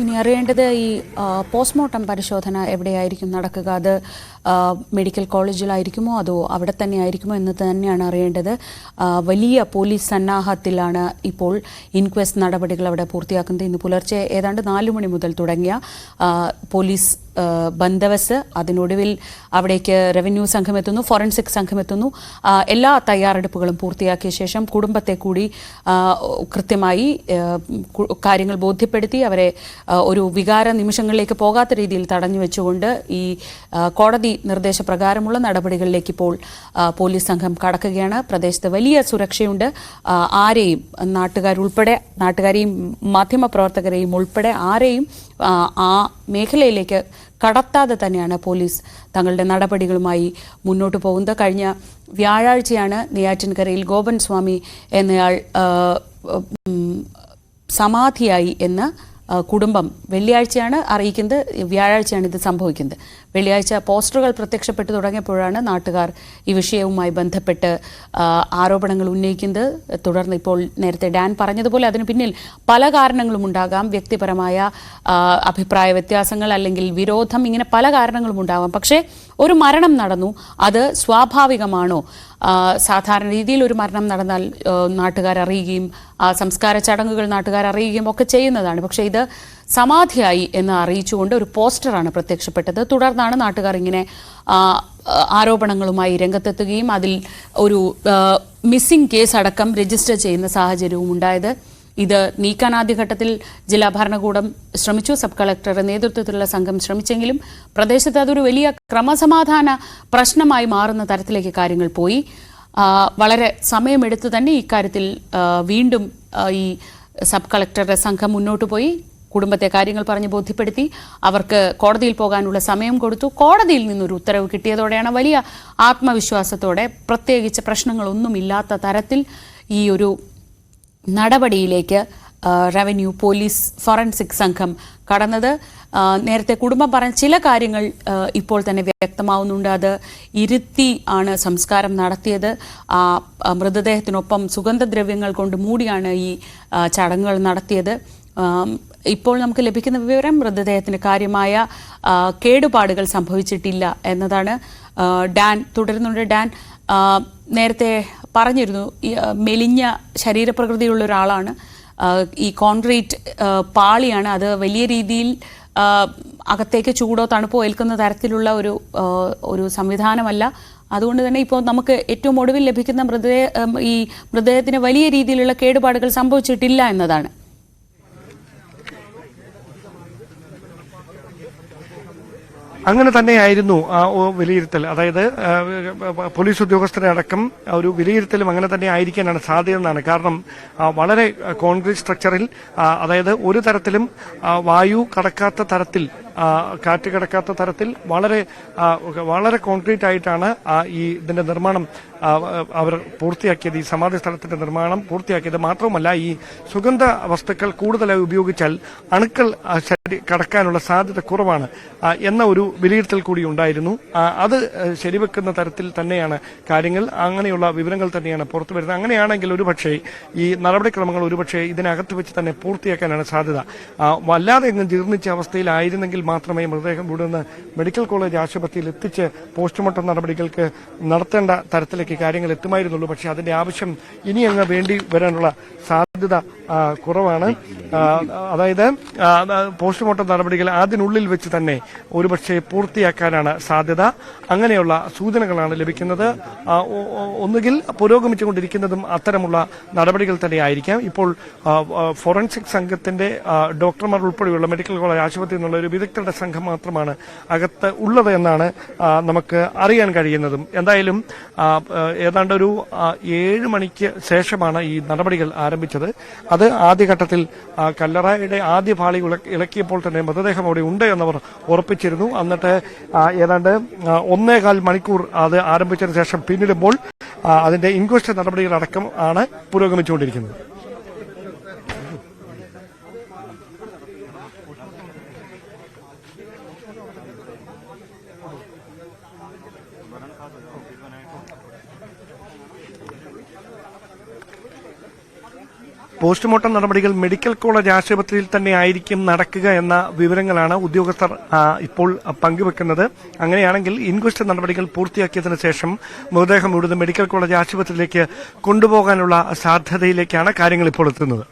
ഇനി അറിയേണ്ടത് ഈ പോസ്റ്റ്മോർട്ടം പരിശോധന എവിടെയായിരിക്കും നടക്കുക? അത് മെഡിക്കൽ കോളേജിലായിരിക്കുമോ അതോ അവിടെ തന്നെ ആയിരിക്കുമോ എന്ന് തന്നെയാണ് അറിയേണ്ടത്. വലിയ പോലീസ് സന്നാഹത്തിലാണ് ഇപ്പോൾ ഇൻക്വസ്റ്റ് നടപടികൾ അവിടെ പൂർത്തിയാക്കുന്നത്. ഇന്ന് പുലർച്ചെ ഏതാണ്ട് 4 മണി മുതൽ തുടങ്ങിയ പോലീസ് ബന്ദവസ്, അതിനൊടുവിൽ അവിടേക്ക് റവന്യൂ സംഘം എത്തുന്നു, ഫോറൻസിക് സംഘം എത്തുന്നു. എല്ലാ തയ്യാറെടുപ്പുകളും പൂർത്തിയാക്കിയ ശേഷം കുടുംബത്തെ കൂടി കൃത്യമായി കാര്യങ്ങൾ ബോധ്യപ്പെടുത്തി അവരെ ഒരു വികാര നിമിഷങ്ങളിലേക്ക് പോകാത്ത രീതിയിൽ തടഞ്ഞു വെച്ചുകൊണ്ട് ഈ കോടതി നിർദ്ദേശപ്രകാരമുള്ള നടപടികളിലേക്ക് ഇപ്പോൾ പോലീസ് സംഘം കടക്കുകയാണ്. പ്രദേശത്ത് വലിയ സുരക്ഷയുണ്ട്. ആരെയും നാട്ടുകാരെയും മാധ്യമപ്രവർത്തകരെയും ഉൾപ്പെടെ ആരെയും ആ മേഖലയിലേക്ക് കടത്താതെ തന്നെയാണ് പോലീസ് തങ്ങളുടെ നടപടികളുമായി മുന്നോട്ട് പോകുന്നത്. കഴിഞ്ഞ വ്യാഴാഴ്ചയാണ് നെയ്യാറ്റിൻകരയിൽ ഗോപൻ സ്വാമി എന്നയാൾ സമാധിയായി എന്ന് കുടുംബം വെള്ളിയാഴ്ചയാണ് അറിയിക്കുന്നത്. വ്യാഴാഴ്ചയാണ് ഇത് സംഭവിക്കുന്നത്. വെള്ളിയാഴ്ച പോസ്റ്ററുകൾ പ്രത്യക്ഷപ്പെട്ടു തുടങ്ങിയപ്പോഴാണ് നാട്ടുകാർ ഈ വിഷയവുമായി ബന്ധപ്പെട്ട് ആരോപണങ്ങൾ ഉന്നയിക്കുന്നത്. തുടർന്ന് ഇപ്പോൾ നേരത്തെ ഡാൻ പറഞ്ഞതുപോലെ അതിന് പിന്നിൽ പല കാരണങ്ങളും ഉണ്ടാകാം. വ്യക്തിപരമായ അഭിപ്രായ വ്യത്യാസങ്ങൾ അല്ലെങ്കിൽ വിരോധം, ഇങ്ങനെ പല കാരണങ്ങളും ഉണ്ടാകാം. പക്ഷേ ഒരു മരണം നടന്നു, അത് സ്വാഭാവികമാണോ? സാധാരണ രീതിയിൽ ഒരു മരണം നടന്നാൽ നാട്ടുകാർ അറിയുകയും സംസ്കാര ചടങ്ങുകൾ നാട്ടുകാർ അറിയുകയും ഒക്കെ ചെയ്യുന്നതാണ്. പക്ഷേ ഇത് സമാധിയായി എന്ന് അറിയിച്ചുകൊണ്ട് ഒരു പോസ്റ്ററാണ് പ്രത്യക്ഷപ്പെട്ടത്. തുടർന്നാണ് നാട്ടുകാർ ഇങ്ങനെ ആരോപണങ്ങളുമായി രംഗത്തെത്തുകയും അതിൽ ഒരു മിസ്സിംഗ് കേസ് അടക്കം രജിസ്റ്റർ ചെയ്യുന്ന സാഹചര്യവും ഉണ്ടായത്. ഇത് നീക്കാൻ ആദ്യഘട്ടത്തിൽ ജില്ലാ ഭരണകൂടം ശ്രമിച്ചു. സബ് കളക്ടറുടെ നേതൃത്വത്തിലുള്ള സംഘം ശ്രമിച്ചെങ്കിലും പ്രദേശത്ത് അതൊരു വലിയ ക്രമസമാധാന പ്രശ്നമായി മാറുന്ന തരത്തിലേക്ക് കാര്യങ്ങൾ പോയി. വളരെ സമയമെടുത്ത് തന്നെ ഇക്കാര്യത്തിൽ വീണ്ടും ഈ സബ് കളക്ടറുടെ സംഘം മുന്നോട്ട് പോയി. കുടുംബത്തെ കാര്യങ്ങൾ പറഞ്ഞ് ബോധ്യപ്പെടുത്തി. അവർക്ക് കോടതിയിൽ പോകാനുള്ള സമയം കൊടുത്തു. കോടതിയിൽ നിന്നൊരു ഉത്തരവ് കിട്ടിയതോടെയാണ് വലിയ ആത്മവിശ്വാസത്തോടെ, പ്രത്യേകിച്ച് പ്രശ്നങ്ങളൊന്നുമില്ലാത്ത തരത്തിൽ ഈ ഒരു നടപടിയിലേക്ക് റവന്യൂ, പോലീസ്, ഫോറൻസിക് സംഘം കടന്നത്. നേരത്തെ കുടുംബം പറഞ്ഞ ചില കാര്യങ്ങൾ ഇപ്പോൾ തന്നെ വ്യക്തമാവുന്നുണ്ട്. അത് ഇരുത്തി ആണ് സംസ്കാരം നടത്തിയത്. മൃതദേഹത്തിനൊപ്പം സുഗന്ധദ്രവ്യങ്ങൾ കൊണ്ട് മൂടിയാണ് ഈ ചടങ്ങുകൾ നടത്തിയത്. ഇപ്പോൾ നമുക്ക് ലഭിക്കുന്ന വിവരം മൃതദേഹത്തിന് കാര്യമായ കേടുപാടുകൾ സംഭവിച്ചിട്ടില്ല എന്നതാണ്. ഡാൻ തുടരുന്നുണ്ട്. ഡാൻ നേരത്തെ പറഞ്ഞിരുന്നു, മെലിഞ്ഞ ശരീരപ്രകൃതിയുള്ള ഒരാളാണ്. ഈ കോൺക്രീറ്റ് പാളിയാണ്, അത് വലിയ രീതിയിൽ അകത്തേക്ക് ചൂടോ തണുപ്പോ ഏൽക്കുന്ന തരത്തിലുള്ള ഒരു സംവിധാനമല്ല. അതുകൊണ്ട് തന്നെ ഇപ്പോൾ നമുക്ക് ഏറ്റവും ഒടുവിൽ ലഭിക്കുന്ന മൃതദേഹത്തിന് വലിയ രീതിയിലുള്ള കേടുപാടുകൾ സംഭവിച്ചിട്ടില്ല എന്നതാണ്. അങ്ങനെ തന്നെയായിരുന്നു ആ വിലയിരുത്തൽ. അതായത് പോലീസ് ഉദ്യോഗസ്ഥരെ അടക്കം ഒരു വിലയിരുത്തലും അങ്ങനെ തന്നെ ആയിരിക്കാനാണ് സാധ്യതയെന്നാണ്. കാരണം വളരെ കോൺക്രീറ്റ് സ്ട്രക്ചറിൽ, അതായത് ഒരു തരത്തിലും വായു കടക്കാത്ത തരത്തിൽ, കാറ്റ് കിടക്കാത്ത തരത്തിൽ വളരെ കോൺക്രീറ്റ് ആയിട്ടാണ് ഇതിന്റെ നിർമ്മാണം അവർ പൂർത്തിയാക്കിയത്. ഈ സമാധി സ്ഥലത്തിന്റെ നിർമ്മാണം പൂർത്തിയാക്കിയത്. മാത്രവുമല്ല, ഈ സുഗന്ധ വസ്തുക്കൾ കൂടുതലായി ഉപയോഗിച്ചാൽ അണുക്കൾ കടക്കാനുള്ള സാധ്യത കുറവാണ് എന്ന ഒരു വിലയിരുത്തൽ കൂടി ഉണ്ടായിരുന്നു. അത് ശരിവെക്കുന്ന തരത്തിൽ തന്നെയാണ് കാര്യങ്ങൾ. അങ്ങനെയുള്ള വിവരങ്ങൾ തന്നെയാണ് പുറത്തു വരുന്നത്. അങ്ങനെയാണെങ്കിൽ ഒരുപക്ഷെ ഈ നടപടിക്രമങ്ങൾ ഇതിനകത്ത് വെച്ച് തന്നെ പൂർത്തിയാക്കാനാണ് സാധ്യത. വല്ലാതെ എങ്ങും ജീർണിച്ച അവസ്ഥയിലായിരുന്നെങ്കിൽ മാത്രമേ മൃതദേഹം ഇവിടുന്ന് മെഡിക്കൽ കോളേജ് ആശുപത്രിയിൽ എത്തിച്ച് പോസ്റ്റ്മോർട്ടം നടപടികൾക്ക് നടത്തേണ്ട തരത്തിലേക്ക് കാര്യങ്ങൾ എത്തുമായിരുന്നുള്ളൂ. പക്ഷെ അതിന്റെ ആവശ്യം ഇനി അങ്ങ് വേണ്ടി വരാനുള്ള സാധ്യത കുറവാണ്. അതായത് പോസ്റ്റ്മോർട്ടം നടപടികൾ അതിനുള്ളിൽ വെച്ച് തന്നെ ഒരുപക്ഷെ പൂർത്തിയാക്കാനാണ് സാധ്യത. അങ്ങനെയുള്ള സൂചനകളാണ് ലഭിക്കുന്നത്. ഒന്നുകിൽ പുരോഗമിച്ചുകൊണ്ടിരിക്കുന്നതും അത്തരമുള്ള നടപടികൾ തന്നെയായിരിക്കാം. ഇപ്പോൾ ഫോറൻസിക് സംഘത്തിന്റെ ഡോക്ടർമാർ ഉൾപ്പെടെയുള്ള മെഡിക്കൽ കോളേജ് ആശുപത്രിയിൽ നിന്നുള്ള ഒരു വിദഗ്ധരുടെ സംഘം മാത്രമാണ് അകത്ത് ഉള്ളത് എന്നാണ് നമുക്ക് അറിയാൻ കഴിയുന്നതും. എന്തായാലും ഏതാണ്ട് ഒരു 7 മണിക്ക് ശേഷമാണ് ഈ നടപടികൾ ആരംഭിച്ചത്. അത് ആദ്യഘട്ടത്തിൽ കല്ലറയുടെ ആദ്യ പാളി ഇളക്കിയപ്പോൾ തന്നെ മൃതദേഹം അവിടെ ഉണ്ട് എന്നവർ ഉറപ്പിച്ചിരുന്നു. എന്നിട്ട് ഏതാണ്ട് 1.25 മണിക്കൂർ അത് ആരംഭിച്ചതിന് ശേഷം പിന്നിടുമ്പോൾ അതിന്റെ ഇൻക്വസ്റ്റ് നടപടികളടക്കം ആണ് പുരോഗമിച്ചുകൊണ്ടിരിക്കുന്നത്. പോസ്റ്റ്മോർട്ടം നടപടികൾ മെഡിക്കൽ കോളേജ് ആശുപത്രിയിൽ തന്നെ ആയിരിക്കും നടക്കുക എന്ന വിവരങ്ങളാണ് ഉദ്യോഗസ്ഥർ ഇപ്പോൾ പങ്കുവെക്കുന്നത്. അങ്ങനെയാണെങ്കിൽ ഇൻക്വസ്റ്റ് നടപടികൾ പൂർത്തിയാക്കിയതിനു ശേഷം മൃതദേഹം ഇവിടുന്ന് മെഡിക്കൽ കോളേജ് ആശുപത്രിയിലേക്ക് കൊണ്ടുപോകാനുള്ള സാധ്യതയിലേക്കാണ് കാര്യങ്ങൾ ഇപ്പോൾ എത്തുന്നത്.